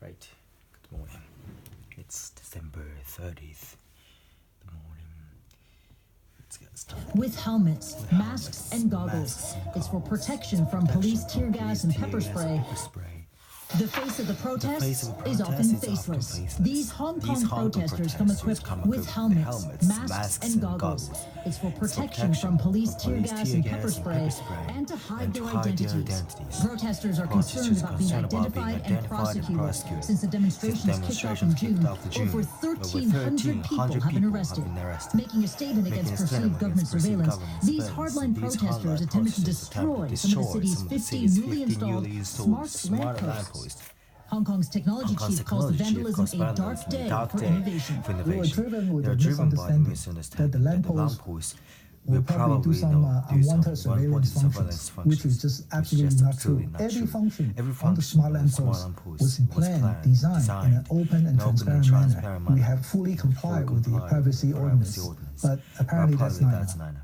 Right. Good morning. It's December 30th. Good morning. Let's get started. With helmets, masks, and goggles. It's for protection from police tear gas and pepper spray. The face of the protest is often faceless. These Hong Kong protesters come equipped with helmets, masks, and goggles. It's for protection from police tear gas and pepper spray and to hide their identities. Protesters are concerned about being identified and prosecuted. Since the demonstrations kicked off in June, over 1,300 people have been arrested. Making a statement against perceived government surveillance, these hardline protesters attempted to destroy some of the city's 50 newly installed smart lampposts. Hong Kong's technology chief calls the vandalism a dark day for innovation. We were driven with the misunderstanding that the lampposts will probably do some unwanted surveillance functions, which is just absolutely not true. Every function on the smart lamppost was planned, designed in an open and transparent manner. We have fully complied with the privacy ordinance, but apparently that's not enough.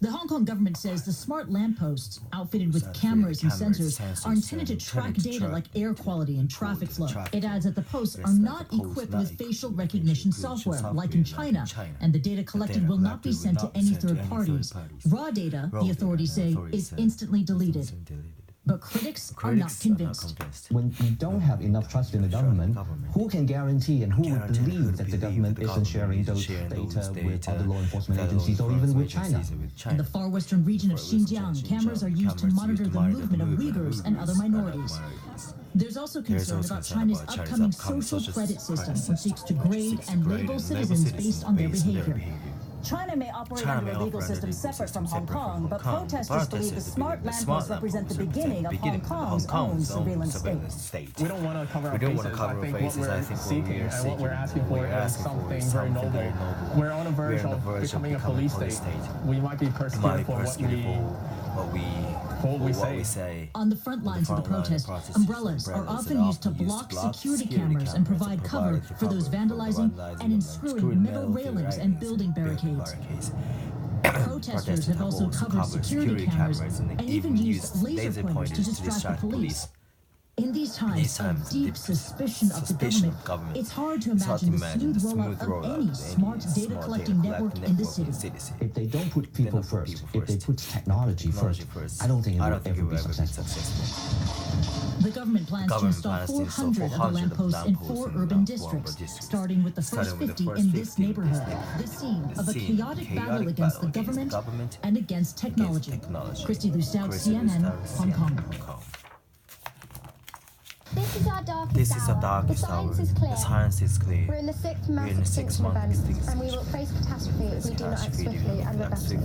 The Hong Kong government says the smart lampposts, outfitted with cameras and sensors, are intended to track data like air quality and traffic flow. It adds that the posts are not equipped with facial recognition software, like in China, and the data collected will not be sent to any third parties. Raw data, the authorities say, is instantly deleted. But critics are not convinced. When we don't have enough trust in the government, who can guarantee and who would believe that the government isn't sharing those data with other law enforcement agencies or even with China? In the far western region of Xinjiang, cameras are used to monitor the movement of Uyghurs and other minorities. There's also concern about China's upcoming social credit system, which seeks to grade and label citizens based on their behavior. China may operate under a legal system separate from Hong Kong, but protesters believe the smart lampposts represent the beginning of Hong Kong's own surveillance state. We don't want to cover our faces. I think what we're seeking and what we're asking for is something very noble. We're on the verge of becoming a police state. We might be persecuted for what we say. On the front lines of the protest, umbrellas are often used to block security cameras and provide cover for those vandalizing and unscrewing metal railings and building barricades. Protesters have also covered security cameras and even used laser pointers to distract the police. In these times of deep suspicion of the government, it's hard to imagine the smooth rollout of any smart data collecting network in the city. If they don't put people first, if they put technology first, I don't think it will ever be successful. The government plans to install 400 of the lampposts in 4 urban districts, starting with the first 50 in this neighborhood, the scene of a chaotic battle against the government and against technology. Christy Lu Stout, CNN, Hong Kong. This is our darkest hour. The science is clear. We're in the 6th month of extinction event, and we will face catastrophe if we do not act swiftly and robustly.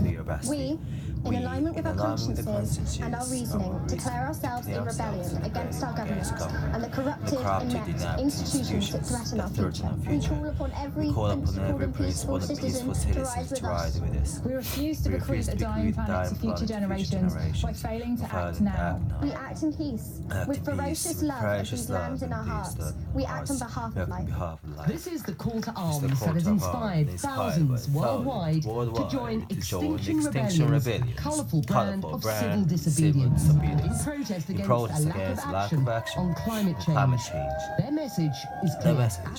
We, in alignment with our consciences and our reasoning, declare ourselves in rebellion against our government and the corrupted, inept institutions that threaten our future. We call upon every principled and peaceful citizen to rise with us. We refuse to bequeath a dying planet to future generations by failing to act now. We act in peace, with ferocious love of these lands in our hearts. We act on behalf of life. This is the call to arms that has inspired thousands worldwide to join Extinction Rebellion's colourful brand of civil disobedience in protest against a lack of action on climate change. Their message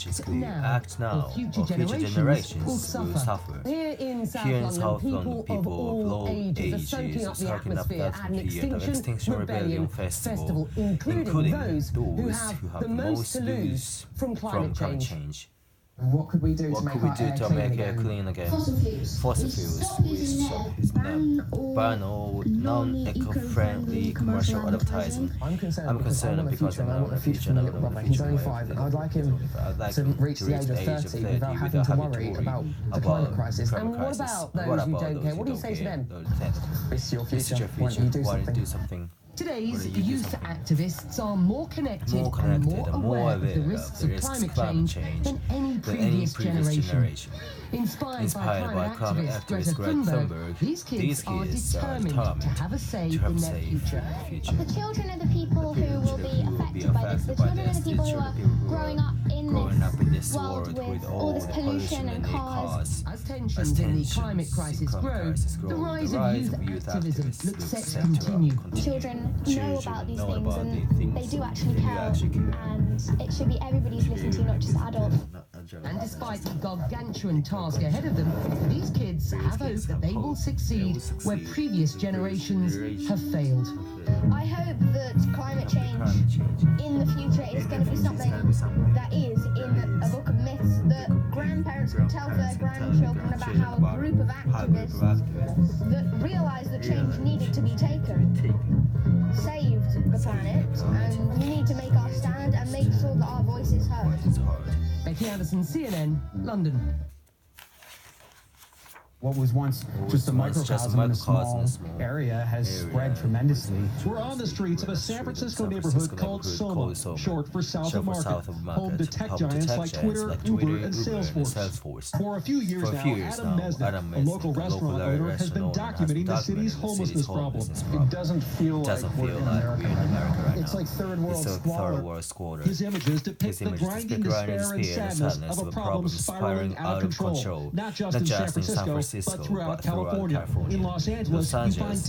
is clear. Act now, or future generations will suffer. Here in South London, people of all ages are soaking up the atmosphere at an Extinction Rebellion festival, including those who have the most to lose from climate change. What could we do to make air clean again? Fossil fuels. Ban all non-eco-friendly commercial advertising. I'm concerned because I want a future brother. He's only 5, and I'd like him to reach the age of 30 without having to worry about the climate crisis. And what about those who don't care? What do you say to them? It's your future. Why don't you do something? Today's youth activists are more connected and more aware of the risks of climate change than any previous generation. Inspired by climate activist Greta Thunberg, these kids are determined to have a say in their future. The children are the people who will be affected by this. The children are the people who are growing up in this world with all this pollution and cars. As tensions in the climate crisis grow, the rise of youth activism looks set to continue. Children know about these things and they do actually care, and it should be everybody's listening to, not just adults. And despite the gargantuan task ahead of them, these kids have hope that they will succeed where previous generations have failed. I hope that climate change in the future is going to be something that is in a book of myths, that grandparents can tell their grandchildren about how a group of activists that realised the change needed to be taken saved the planet, and we need to make our stand and make sure that our voice is heard. Becky Anderson, CNN, London. What was once just a microcosm in a small area has spread tremendously. We're on the streets of a San Francisco neighborhood called Soma, short for South of Market, home to tech giants like Twitter, Uber, and Salesforce. For a few years now, Adam Mesnick, a local restaurant owner, has been documenting the city's homelessness problem. It doesn't feel like we're in America right now. It's like third world squalor. His images depict the grinding despair and sadness of a problem spiraling out of control, not just in San Francisco, but throughout California. In Los Angeles,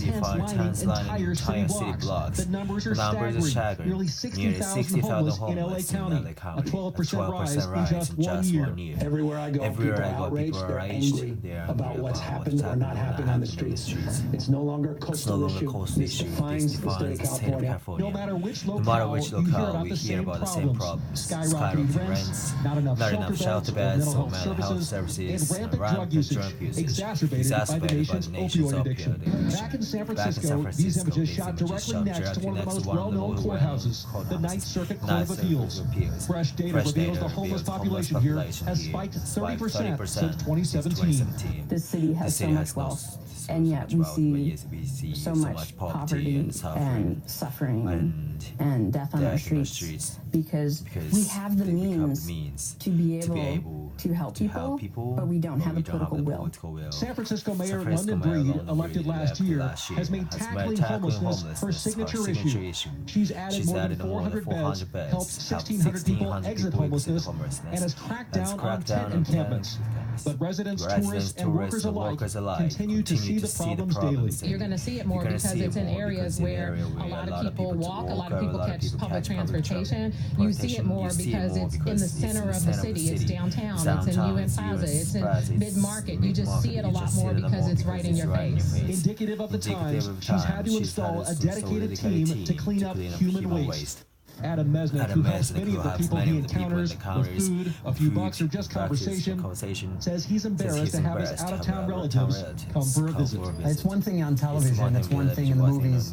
you find tents lining entire city blocks. The numbers are staggering. Nearly 60,000 homeless in LA County, a 12% rise in just 1 year. Everywhere I go, people are outraged, they're angry about what's happened or not happened on the streets. It's no longer a coastal issue. This defines the state of California. No matter which locale, you hear about the same problems. Skyrocketing rents, not enough shelter beds or mental health services, and rampant drug usage, exacerbated by the nation's opioid addiction. Back in San Francisco, these images shot directly next to one of the most well-known courthouses, the Ninth Circuit Court of Appeals. Fresh data reveals the homeless population here has spiked 30% since 2017. This city has so much wealth, and yet we see so much poverty and suffering and death on our streets because we have the means to be able to help people, but we don't have the political will. San Francisco Mayor London Breed, elected last year, has made tackling homelessness her signature issue. She's added more than 400 beds, helped 1,600 people exit homelessness, and has cracked down on tent encampments. But residents, tourists, and workers alike continue to see the problems daily. You're going to see it more because it's in areas where a lot of people walk, a lot of people catch public transportation. You see it more because it's in the center of the city. It's downtown, it's in UN Plaza, it's in mid-market. You just see it a lot more because it's right in your face. Indicative of the times, she's had to install a dedicated team to clean up human waste. Adam Mesnick, who helps many of the people he encounters with food, a few bucks, or just conversation, says he's embarrassed to have his out-of-town relatives come for a visit. It's one thing on television, it's one thing in the movies,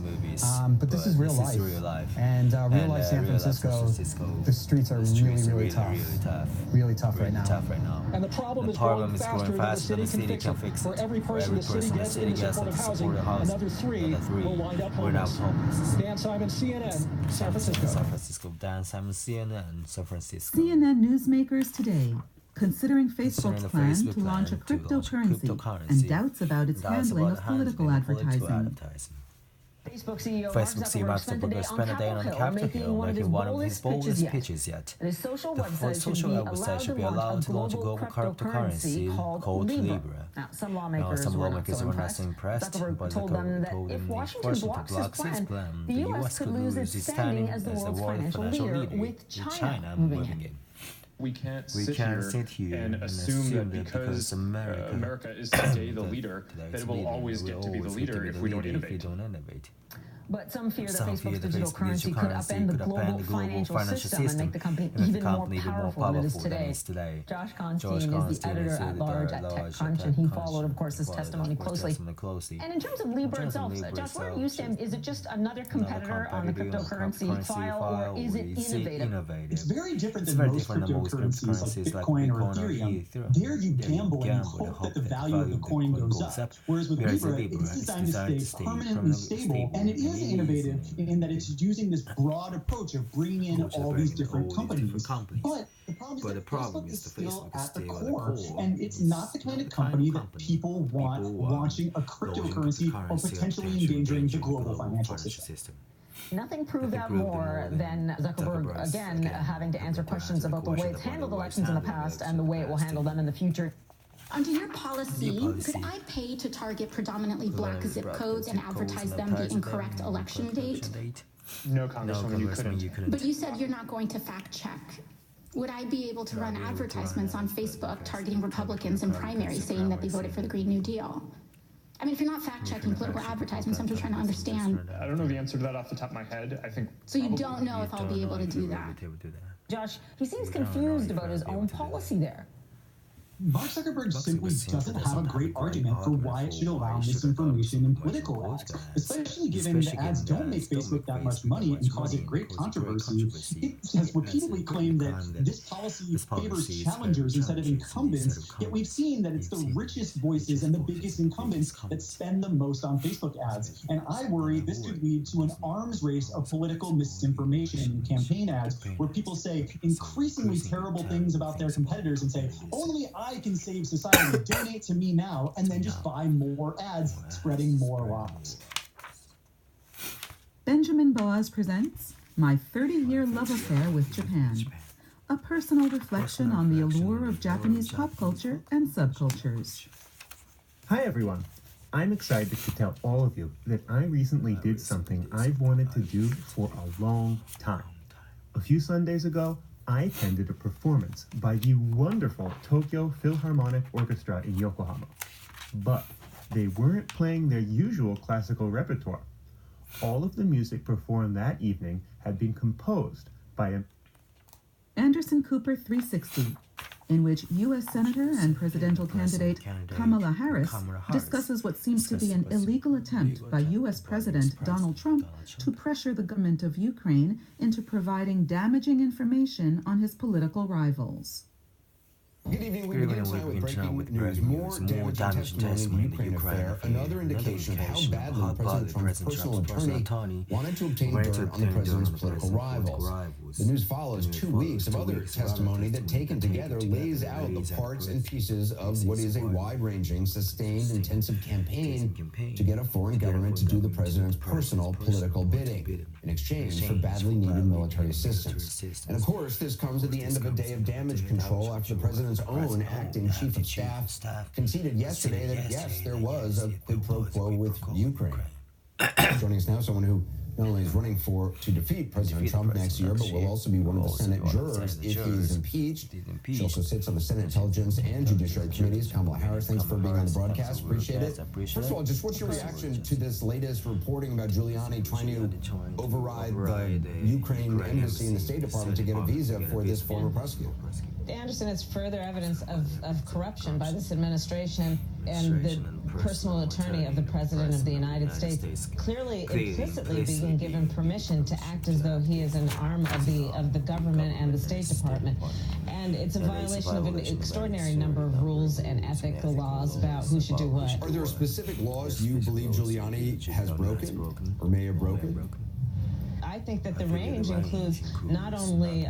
but this is real life. And real life San Francisco, the streets are really tough. Really tough right now. And the problem is growing faster than the city can fix it. For every person the city gets in support of housing, another three will wind up homeless. Dan Simon, CNN, San Francisco. Dan Simon, CNN, San Francisco. CNN newsmakers today, considering Facebook's plan to launch a cryptocurrency and doubts about its handling of political advertising. Facebook CEO Mark Zuckerberg spent a day on Capitol Hill making one of his boldest pitches yet. The social website should be allowed to launch a global cryptocurrency called Libra. Some lawmakers were not so impressed. Zuckerberg told them that if Washington blocks his plan, the U.S. could lose its standing as the world's financial leader, with China moving in. We can't sit here and assume that because America is today the leader, that it will always get to be the leader if we don't innovate. But some fear that Facebook's digital currency could upend the global financial system and make the company even more powerful than it is today. Josh Constantine is the editor-at-large at TechCrunch, and he followed, of course, this testimony closely. And in terms of Libra itself, Josh, where do you stand? Is it just another competitor on the cryptocurrency file, or is it innovative? It's very different than most cryptocurrencies like Bitcoin or Ethereum. There you gamble and you hope that the value of the coin goes up. Whereas with Libra, it's designed to stay permanently stable, and it is innovative in that it's using this broad approach of bringing in all these different companies. But the problem is that Facebook is still at the core, and it's not the kind of company that people want launching a cryptocurrency or potentially endangering the global financial system. Nothing proved that more than Zuckerberg, again, having to answer questions about the way it's handled elections in the past and the way it will handle them in the future. Under your policy, could I pay to target predominantly black zip codes and advertise them the incorrect election date? No, Congresswoman, you couldn't. But you said you're not going to fact check. Would I be able to run advertisements on Facebook targeting Republicans in primaries saying that they voted for the Green New Deal? I mean, if you're not fact-checking political advertisements, I'm just trying to understand. I don't know the answer to that off the top of my head. I think. So you don't know if I'll be able to do that? Josh, he seems confused about his own policy there. Mark Zuckerberg simply doesn't have a great argument for why it should allow misinformation in political ads, especially given the ads don't make Facebook that much money and cause it great controversy. It has repeatedly claimed that this policy favors challengers instead of incumbents, yet we've seen that it's the richest voices and the biggest incumbents that spend the most on Facebook ads. And I worry this could lead to an arms race of political misinformation in campaign ads, where people say increasingly terrible things about their competitors and say, only I can save society, donate to me now, and then just buy more ads, spreading more lies. Benjamin Boaz presents My 30-Year Love Affair with Japan, a personal reflection on the allure of Japanese pop culture and subcultures. Hi everyone, I'm excited to tell all of you that I recently did something I've wanted to do for a long time. A few Sundays ago, I attended a performance by the wonderful Tokyo Philharmonic Orchestra in Yokohama. But they weren't playing their usual classical repertoire. All of the music performed that evening had been composed by Anderson Cooper 360, in which U.S. Senator and presidential candidate Kamala Harris discusses what seems to be an illegal attempt by U.S. President Donald Trump to pressure the government of Ukraine into providing damaging information on his political rivals. Good evening, we begin tonight with breaking news. More damaging testimony in the Ukraine affair, another indication of how badly President Trump's personal attorney wanted to obtain dirt on the president's political rivals. The news follows 2 weeks of other testimony that, taken together, lays out the parts and pieces of what is a wide-ranging, sustained, intensive campaign to get a foreign government to do the president's personal political bidding in exchange for badly needed military assistance. And of course, this comes at the end of a day of damage control after the president's own acting chief of staff conceded yesterday that yes, there was a quid pro quo with Ukraine. Joining us now, someone who not only is running to defeat President Trump next year, but will also be one of the Senate jurors if he's impeached. She also sits on the Senate Intelligence and Judiciary Committees. Kamala Harris, thanks for being on the broadcast. Appreciate it. First of all, just what's your reaction to this latest reporting about Giuliani trying to override the Ukraine embassy and the State Department to get a visa for this former prosecutor? Anderson, it's further evidence of corruption by this administration and the personal attorney of the President of the United States clearly implicitly being given permission to act as though he is an arm of the government and the State Department. And it's a violation of an extraordinary number of rules and ethical laws about who should do what. Are there specific laws you believe Giuliani has broken or may have broken? I think that the range includes not only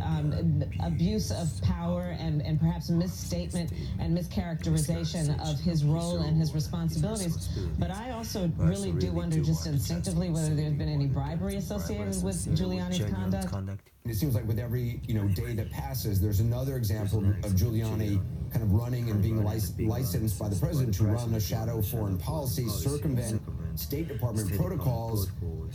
abuse of power and perhaps misstatement and mischaracterization of his role and his responsibilities, but I also really do wonder just instinctively whether there's been any bribery associated with Giuliani's conduct. It seems like with every day that passes, there's another example of Giuliani kind of running and being licensed by the president to run a shadow foreign policy, circumvent State Department protocols.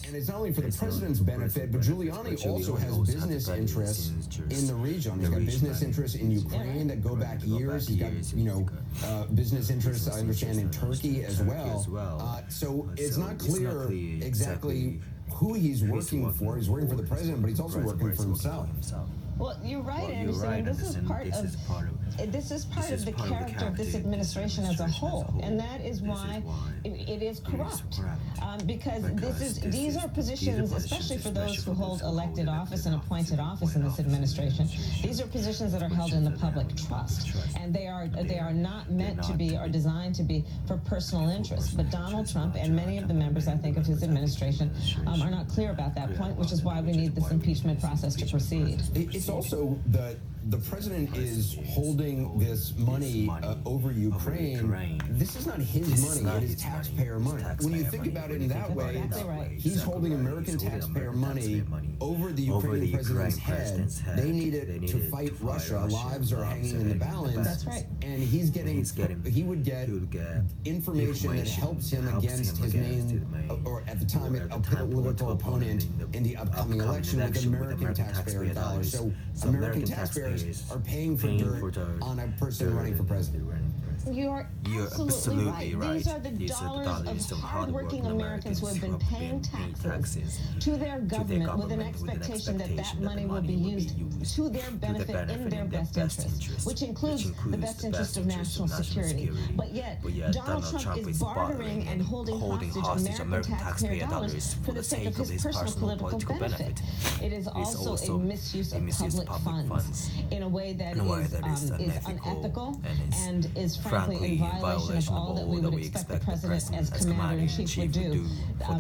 And it's not only for the president's benefit, but Giuliani also has business interests in the region. He's got business interests in Ukraine that go back years. He's got, business interests, I understand, in Turkey as well. So it's not clear exactly who he's working for. He's working for the president, but he's also working for himself. Well, you're right, Anderson. And this is part of the character of this administration as a whole, and that is why it is corrupt. Because these are positions, especially for those who hold elected office and appointed office in this administration. These are positions that are held in the public trust, and they are not meant to be or designed to be for personal interest. But Donald Trump and many of the members, I think, of his administration are not clear about that point, which is why we need this impeachment process to proceed. It's also the the president is holding this money over Ukraine. This is not his money, it is taxpayer money. When you think about it in that way, he's holding American taxpayer money over the Ukrainian president's head. They need it to fight Russia. Lives are hanging in the balance. That's right. And he would get information that helps him against his main, or at the time, a political opponent in the upcoming election with American taxpayer dollars. So American taxpayers are paying for dirt on a person running for president. You're absolutely right. These are the dollars of hardworking Americans who have been paying taxes to their government with an expectation that that money will be used to their benefit in their best interest, which includes the best interest of national security. But yet, Donald Trump is bartering and holding hostage American taxpayer dollars for the sake of his personal political benefit. It is also a misuse of public funds in a way that is unethical and is frankly in violation of all that we would expect the president as commander-in-chief would do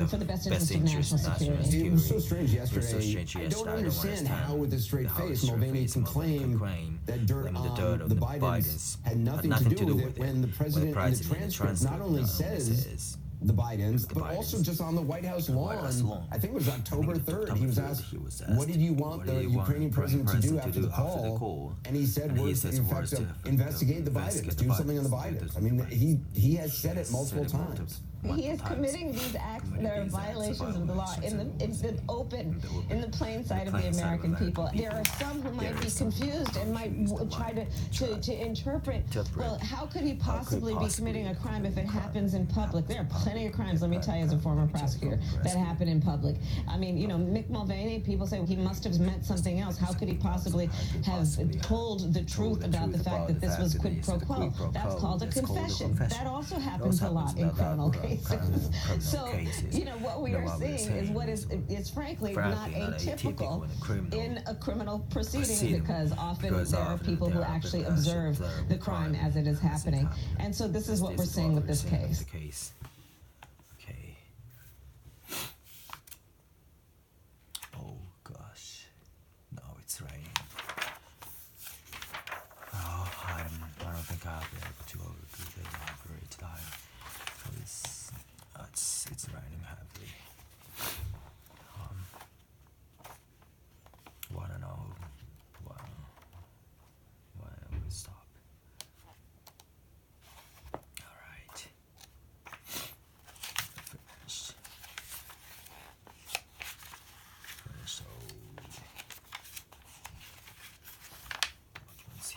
for the best interest of national security. It was so strange yesterday. I don't understand how, with a straight face, Mulvaney can claim that dirt on the Bidens had nothing to do with it when the president in the transcript not only says the Bidens, but also just on the White House lawn, I think it was October 3rd, he was asked, what did you want the Ukrainian president to do after the call? And he said, in fact, investigate the Bidens, do something on the Bidens. I mean, he has said it multiple times. He is committing these acts that are violations of the law in the open, in the plain sight of the American people. There are some who might be confused and might try to interpret, well, how could he possibly be committing a crime if it happens in public? There are plenty of crimes, let me tell you, as a former prosecutor, that happen in public. I mean, you know, Mick Mulvaney, people say he must have meant something else. How could he possibly have told the truth about the fact that this was quid pro quo? That's called a confession. That also happens a lot in criminal cases. So, you know, what we are seeing is what is frankly not atypical in a criminal proceeding, because often there are people who actually observe the crime as it is happening. And so this is what we're seeing with this case. Okay. Oh gosh. No, it's raining. Oh, I don't think I'll be able to overdo the library today. It's raining heavily. Wanna know why I will stop. Alright. Finished. So let's see.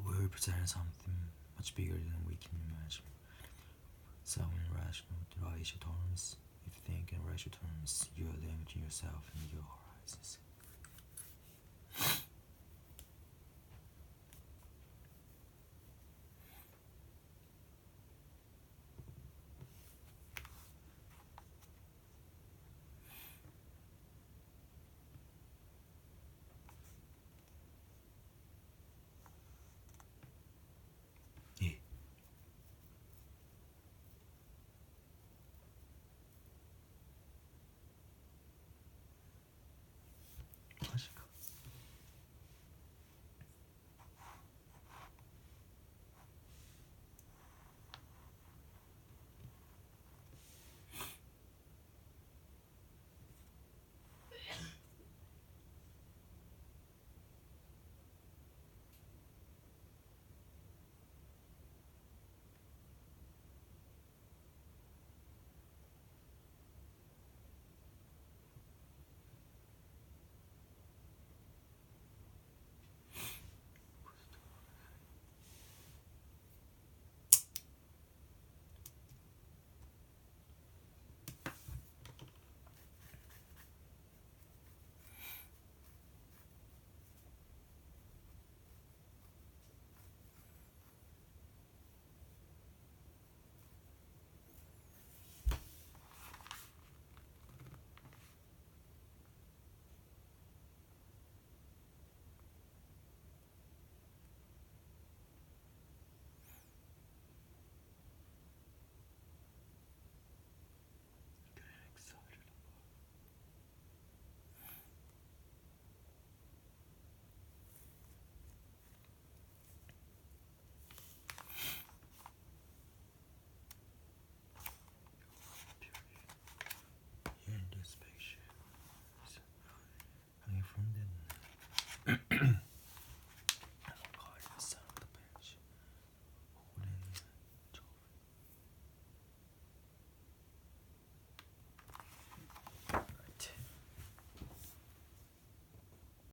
We're presenting something much bigger than we can imagine. So in rational terms, if you think in rational terms, you're limiting yourself and your horizons.